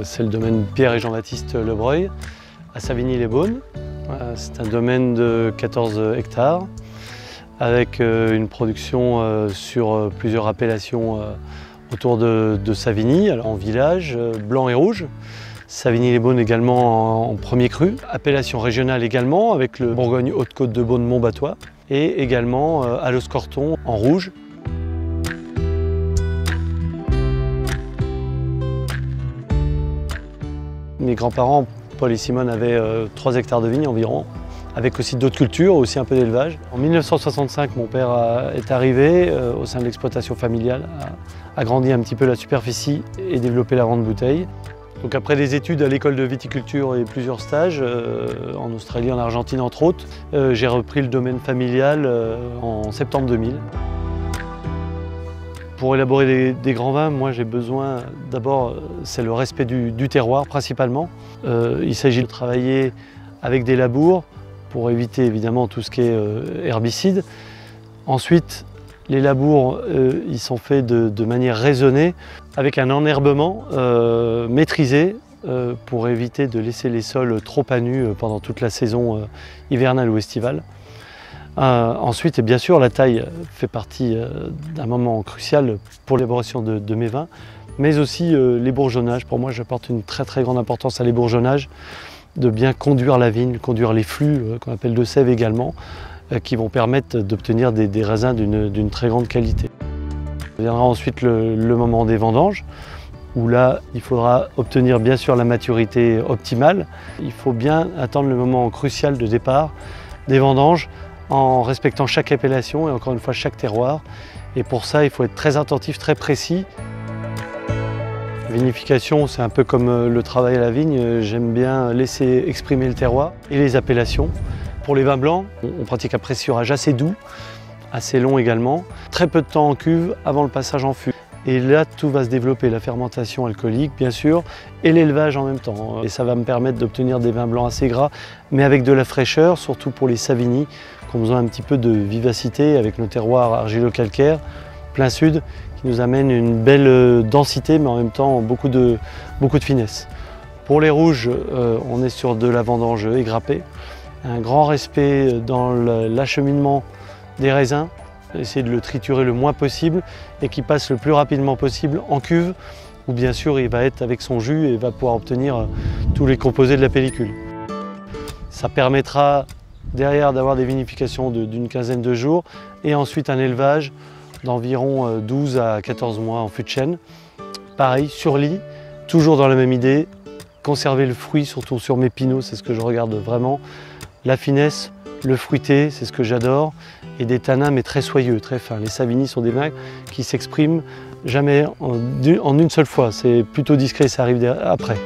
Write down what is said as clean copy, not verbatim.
C'est le domaine Pierre et Jean-Baptiste Lebreuil à Savigny-les-Beaunes. C'est un domaine de 14 hectares avec une production sur plusieurs appellations autour de Savigny, alors en village, blanc et rouge. Savigny-les-Beaunes également en premier cru. Appellation régionale également avec le Bourgogne Haute-Côte de Beaune-Montbatois et également à l'Oscorton en rouge. Mes grands-parents, Paul et Simone, avaient 3 hectares de vignes environ, avec aussi d'autres cultures, aussi un peu d'élevage. En 1965, mon père est arrivé au sein de l'exploitation familiale, a agrandi un petit peu la superficie et développé la vente de bouteilles. Donc après des études à l'école de viticulture et plusieurs stages, en Australie, en Argentine entre autres, j'ai repris le domaine familial en septembre 2000. Pour élaborer des grands vins, moi j'ai besoin, d'abord, c'est le respect du terroir principalement. Il s'agit de travailler avec des labours pour éviter évidemment tout ce qui est herbicide. Ensuite, les labours, ils sont faits de manière raisonnée, avec un enherbement maîtrisé pour éviter de laisser les sols trop à nu pendant toute la saison hivernale ou estivale. Ensuite, et bien sûr, la taille fait partie d'un moment crucial pour l'élaboration de mes vins, mais aussi les bourgeonnages. Pour moi, j'apporte une très grande importance à les bourgeonnages, de bien conduire la vigne, conduire les flux, qu'on appelle de sève également, qui vont permettre d'obtenir des raisins d'une très grande qualité. Viendra ensuite le moment des vendanges, où là, il faudra obtenir bien sûr la maturité optimale. Il faut bien attendre le moment crucial de départ des vendanges, en respectant chaque appellation et encore une fois chaque terroir. Et pour ça, il faut être très attentif, très précis. La vinification, c'est un peu comme le travail à la vigne. J'aime bien laisser exprimer le terroir et les appellations. Pour les vins blancs, on pratique un pressurage assez doux, assez long également. Très peu de temps en cuve avant le passage en fût. Et là, tout va se développer, la fermentation alcoolique bien sûr, et l'élevage en même temps. Et ça va me permettre d'obtenir des vins blancs assez gras, mais avec de la fraîcheur, surtout pour les Savigny, qui ont besoin un petit peu de vivacité avec nos terroirs argilo-calcaires, plein sud, qui nous amènent une belle densité, mais en même temps beaucoup de finesse. Pour les rouges, on est sur de la vendange égrappée, un grand respect dans l'acheminement des raisins, essayer de le triturer le moins possible et qu'il passe le plus rapidement possible en cuve où bien sûr il va être avec son jus et va pouvoir obtenir tous les composés de la pellicule. Ça permettra derrière d'avoir des vinifications d'une quinzaine de jours et ensuite un élevage d'environ 12 à 14 mois en fût de chêne. Pareil, sur lit, toujours dans la même idée, conserver le fruit, surtout sur mes pinots, c'est ce que je regarde vraiment. La finesse, le fruité, c'est ce que j'adore, et des tanins mais très soyeux, très fins. Les Savigny sont des vins qui s'expriment jamais en une seule fois, c'est plutôt discret, ça arrive après.